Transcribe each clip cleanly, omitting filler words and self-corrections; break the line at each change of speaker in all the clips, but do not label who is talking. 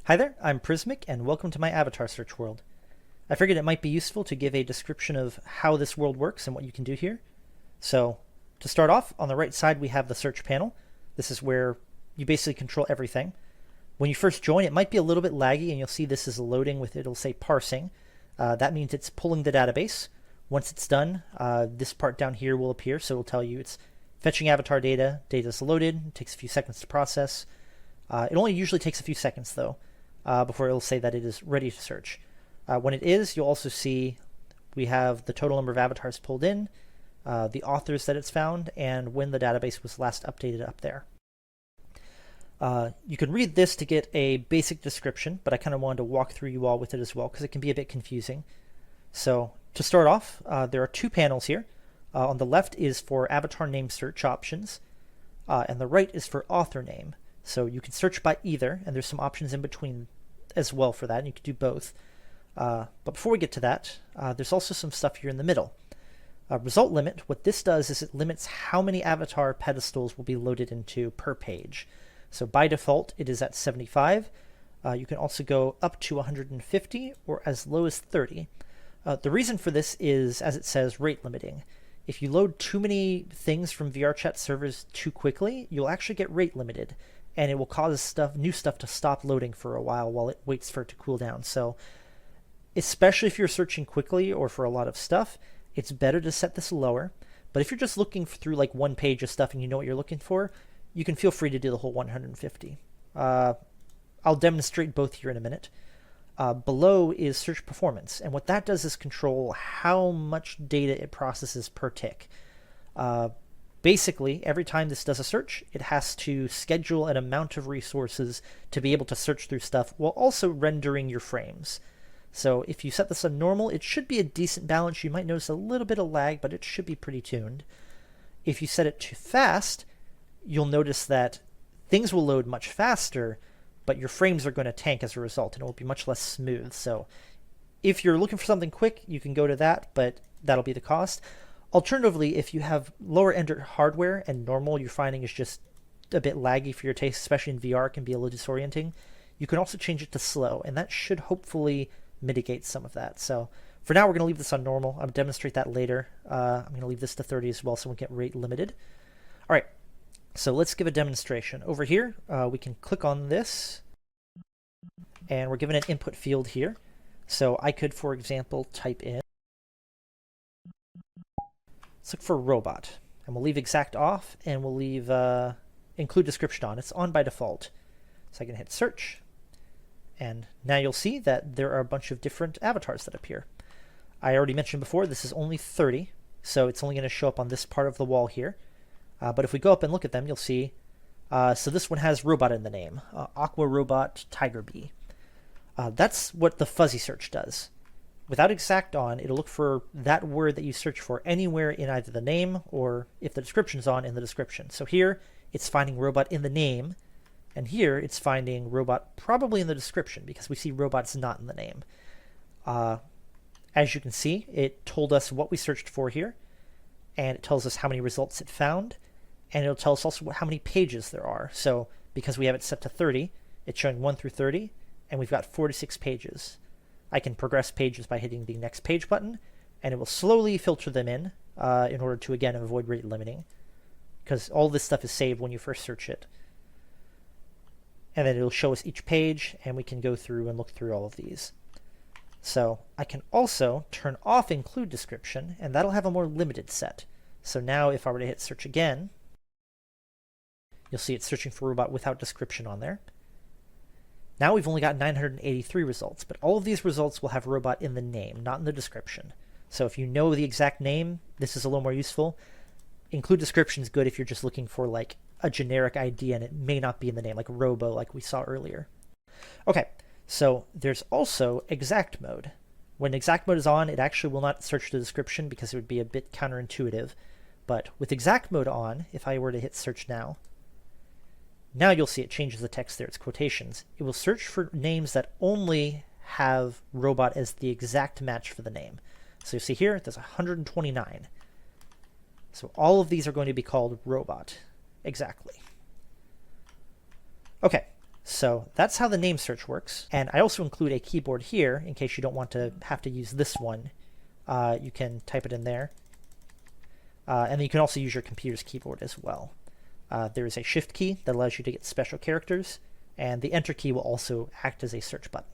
Hi there, I'm Prismic, and welcome to my avatar search world. I figured it might be useful to give a description of how this world works and what you can do here. So, to start off, on the right side we have the search panel. This is where you basically control everything. When you first join, it might be a little bit laggy, and you'll see this is loading with, it'll say parsing. That means it's pulling the database. Once it's done, this part down here will appear, so it'll tell you it's fetching avatar data. Data's loaded, it takes a few seconds to process. It only usually takes a few seconds though, before it'll say that it is ready to search. When it is, you'll also see we have the total number of avatars pulled in, the authors that it's found, and when the database was last updated up there. You can read this to get a basic description, but I kind of wanted to walk through you all with it as well because it can be a bit confusing. So to start off, there are two panels here. On the left is for avatar name search options, and the right is for author name. So you can search by either, and there's some options in between as well for that, and you can do both. But before we get to that, there's also some stuff here in the middle. Result limit, what this does is it limits how many avatar pedestals will be loaded into per page. So by default, it is at 75. You can also go up to 150 or as low as 30. The reason for this is, as it says, rate limiting. If you load too many things from VRChat servers too quickly, you'll actually get rate limited, and it will cause new stuff to stop loading for a while it waits for it to cool down. So especially if you're searching quickly or for a lot of stuff, it's better to set this lower. But if you're just looking through like one page of stuff and you know what you're looking for, you can feel free to do the whole 150. I'll demonstrate both here in a minute. Below is search performance, and what that does is control how much data it processes per tick. Basically, every time this does a search, it has to schedule an amount of resources to be able to search through stuff while also rendering your frames. So if you set this on normal, it should be a decent balance. You might notice a little bit of lag, but it should be pretty tuned. If you set it to fast, you'll notice that things will load much faster, but your frames are going to tank as a result, and it will be much less smooth. So if you're looking for something quick, you can go to that, but that'll be the cost. Alternatively, if you have lower end hardware and normal you're finding is just a bit laggy for your taste, especially in VR, can be a little disorienting, you can also change it to slow, and that should hopefully mitigate some of that. So for now, we're going to leave this on normal. I'll demonstrate that later. I'm going to leave this to 30 as well so we get rate limited. All right. So let's give a demonstration. Over here, we can click on this, and we're given an input field here. So I could, for example, type in, let's look for robot, and we'll leave exact off, and we'll leave include description on. It's on by default. So I can hit search, and now you'll see that there are a bunch of different avatars that appear. I already mentioned before, this is only 30, so it's only going to show up on this part of the wall here. But if we go up and look at them, you'll see, so this one has robot in the name, Aqua Robot Tiger Bee. That's what the fuzzy search does. Without exact on, it'll look for that word that you search for anywhere in either the name or, if the description's on, in the description. So here, it's finding robot in the name, and here it's finding robot probably in the description because we see robot's not in the name. As you can see, it told us what we searched for here, and it tells us how many results it found, and it'll tell us also how many pages there are. So because we have it set to 30, it's showing 1 through 30, and we've got 46 pages. I can progress pages by hitting the next page button, and it will slowly filter them in order to, again, avoid rate limiting, because all this stuff is saved when you first search it. And then it'll show us each page, and we can go through and look through all of these. So I can also turn off include description, and that'll have a more limited set. So now if I were to hit search again, you'll see it's searching for robot without description on there. Now we've only got 983 results, but all of these results will have robot in the name, not in the description. So if you know the exact name, this is a little more useful. Include description is good if you're just looking for like a generic ID and it may not be in the name, like robo, like we saw earlier. Okay, so there's also exact mode. When exact mode is on, it actually will not search the description because it would be a bit counterintuitive. But with exact mode on, if I were to hit search now you'll see it changes the text there, it's quotations. It will search for names that only have robot as the exact match for the name. So you see here, there's 129. So all of these are going to be called robot, exactly. Okay, So that's how the name search works. And I also include a keyboard here in case you don't want to have to use this one. You can type it in there. And then you can also use your computer's keyboard as well. There is a shift key that allows you to get special characters, and the enter key will also act as a search button.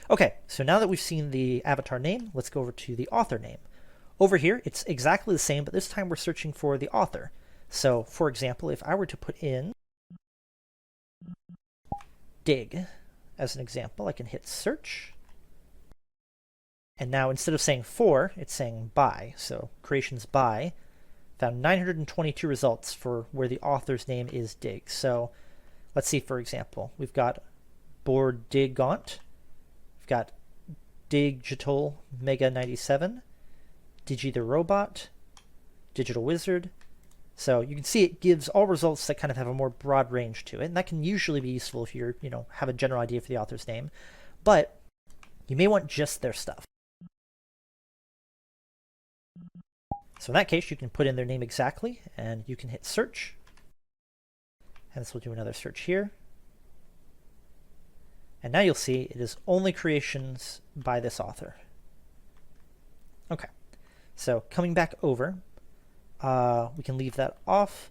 Okay, so now that we've seen the avatar name, let's go over to the author name. Over here, it's exactly the same, but this time we're searching for the author. So, for example, if I were to put in dig as an example, I can hit search. And now instead of saying for, it's saying by. So creations by. Found 922 results for where the author's name is dig. So let's see, for example, we've got board dig gaunt. We've got digital mega 97. Digi the robot. Digital wizard. So you can see it gives all results that kind of have a more broad range to it. And that can usually be useful if you're, have a general idea for the author's name. But you may want just their stuff. So in that case, you can put in their name exactly, and you can hit search. And this will do another search here. And now you'll see it is only creations by this author. Okay, so coming back over, we can leave that off.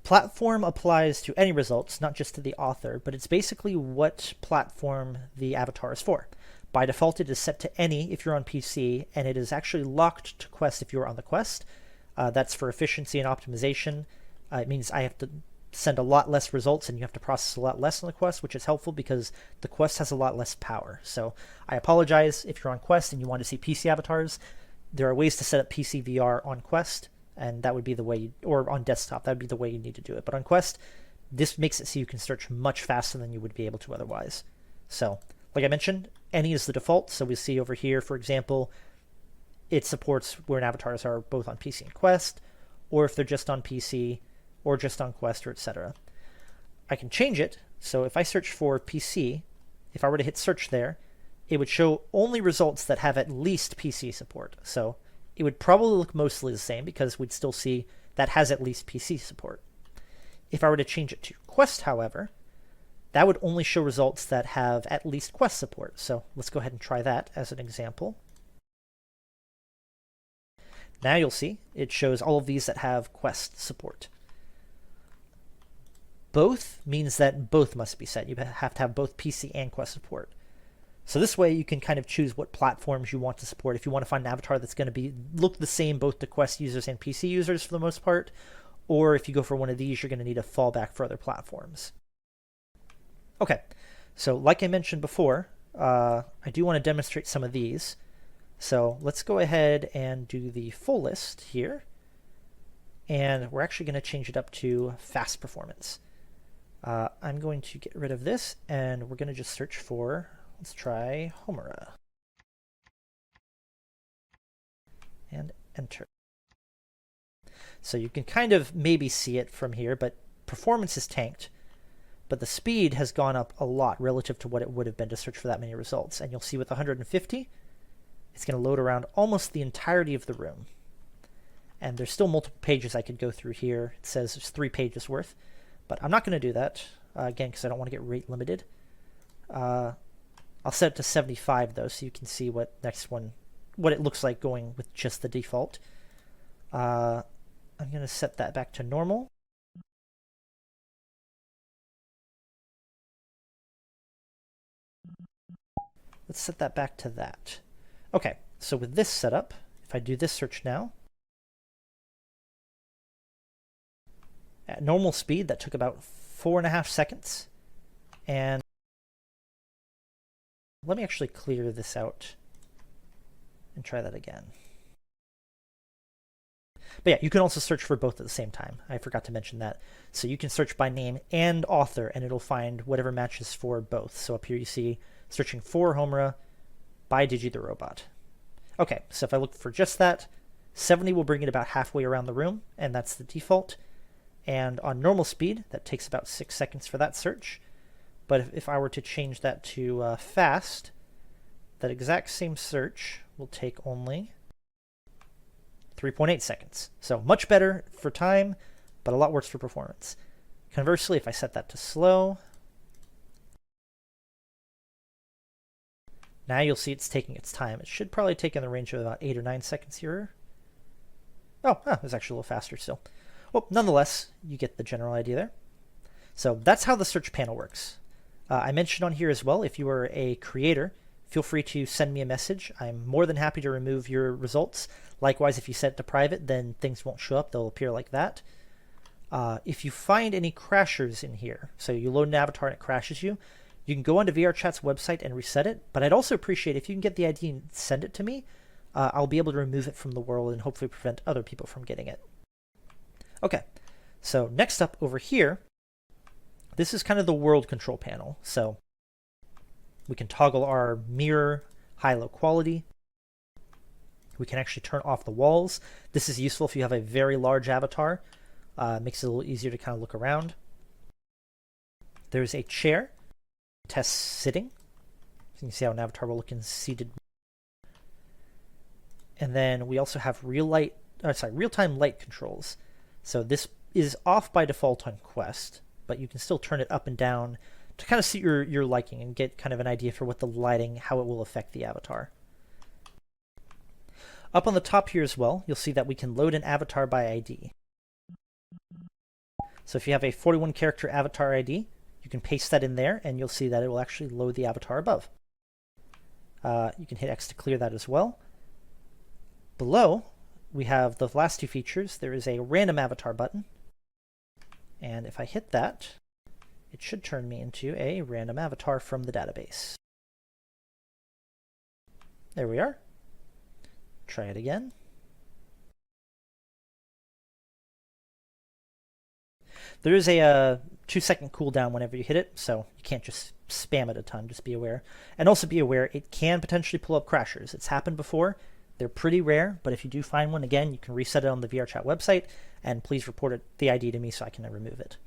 Platform applies to any results, not just to the author, but it's basically what platform the avatar is for. By default, it is set to any if you're on PC, and it is actually locked to Quest if you're on the Quest. That's for efficiency and optimization. It means I have to send a lot less results, and you have to process a lot less on the Quest, which is helpful because the Quest has a lot less power. So I apologize if you're on Quest and you want to see PC avatars. There are ways to set up PC VR on Quest, and that would be the way, or on desktop, that would be the way you need to do it. But on Quest, this makes it so you can search much faster than you would be able to otherwise. So, like I mentioned, any is the default. So we see over here, for example, it supports where avatars are both on PC and Quest, or if they're just on PC, or just on Quest, or etc. I can change it. So if I search for PC, if I were to hit search there, it would show only results that have at least PC support. So it would probably look mostly the same because we'd still see that has at least PC support. If I were to change it to Quest, however, that would only show results that have at least Quest support. So let's go ahead and try that as an example. Now you'll see it shows all of these that have Quest support. Both means that both must be set. You have to have both PC and Quest support. So this way you can kind of choose what platforms you want to support. If you want to find an avatar that's going to look the same both to Quest users and PC users for the most part, or if you go for one of these, you're going to need a fallback for other platforms. Okay, so like I mentioned before, I do want to demonstrate some of these. So let's go ahead and do the full list here. And we're actually going to change it up to fast performance. I'm going to get rid of this, and we're going to just search for, let's try Homura. And enter. So you can kind of maybe see it from here, but performance is tanked. But the speed has gone up a lot relative to what it would have been to search for that many results. And you'll see with 150, it's going to load around almost the entirety of the room. And there's still multiple pages I could go through here. It says there's 3 pages worth. But I'm not going to do that, again, because I don't want to get rate limited. I'll set it to 75, though, so you can see what it looks like going with just the default. I'm going to set that back to normal. Let's set that back to that. Okay, so with this setup, if I do this search now, at normal speed, that took about 4.5 seconds. And let me actually clear this out and try that again. But yeah, you can also search for both at the same time. I forgot to mention that. So you can search by name and author, and it'll find whatever matches for both. So up here you see searching for Homura by Digi the Robot. Okay, so if I look for just that, 70 will bring it about halfway around the room, and that's the default. And on normal speed, that takes about 6 seconds for that search. But if I were to change that to fast, that exact same search will take only 3.8 seconds. So much better for time, but a lot worse for performance. Conversely, if I set that to slow, Now you'll see it's taking its time. It should probably take in the range of about 8 or 9 seconds here. Oh, it's actually a little faster still. Well, nonetheless, you get the general idea there. So that's how the search panel works. I mentioned on here as well, if you are a creator, feel free to send me a message. I'm more than happy to remove your results. Likewise, if you set it to private, then things won't show up. They'll appear like that. If you find any crashers in here, so you load an avatar and it crashes you, you can go onto VRChat's website and reset it. But I'd also appreciate if you can get the ID and send it to me. I'll be able to remove it from the world and hopefully prevent other people from getting it. Okay, so next up over here, this is kind of the world control panel. So we can toggle our mirror high-low quality. We can actually turn off the walls. This is useful if you have a very large avatar. Makes it a little easier to kind of look around. There's a chair. Test sitting. So you can see how an avatar will look in seated. And then we also have real-time light controls. So this is off by default on Quest, but you can still turn it up and down to kind of suit your liking and get kind of an idea for what the lighting, how it will affect the avatar. Up on the top here as well, you'll see that we can load an avatar by ID. So if you have a 41 character avatar ID, you can paste that in there and you'll see that it will actually load the avatar above. You can hit X to clear that as well. Below, we have the last two features. There is a random avatar button. And if I hit that, it should turn me into a random avatar from the database. There we are. Try it again. There is a 2-second cooldown whenever you hit it, so you can't just spam it a ton, just be aware. And also be aware, it can potentially pull up crashers. It's happened before. They're pretty rare, but if you do find one, again, you can reset it on the VRChat website, and please report the ID to me so I can remove it.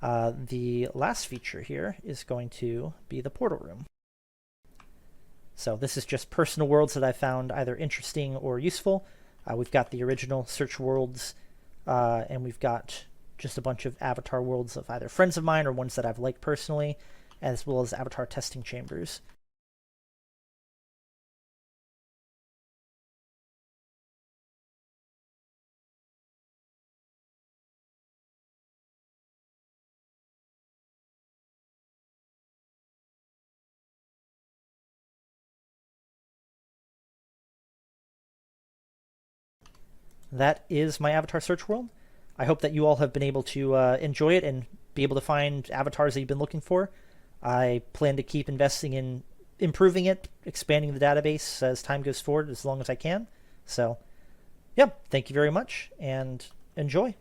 The last feature here is going to be the portal room. So this is just personal worlds that I found either interesting or useful. We've got the original search worlds, and we've got just a bunch of avatar worlds of either friends of mine or ones that I've liked personally, as well as avatar testing chambers. That is my avatar search world. I hope that you all have been able to enjoy it and be able to find avatars that you've been looking for. I plan to keep investing in improving it, expanding the database as time goes forward as long as I can. So, yeah, thank you very much and enjoy.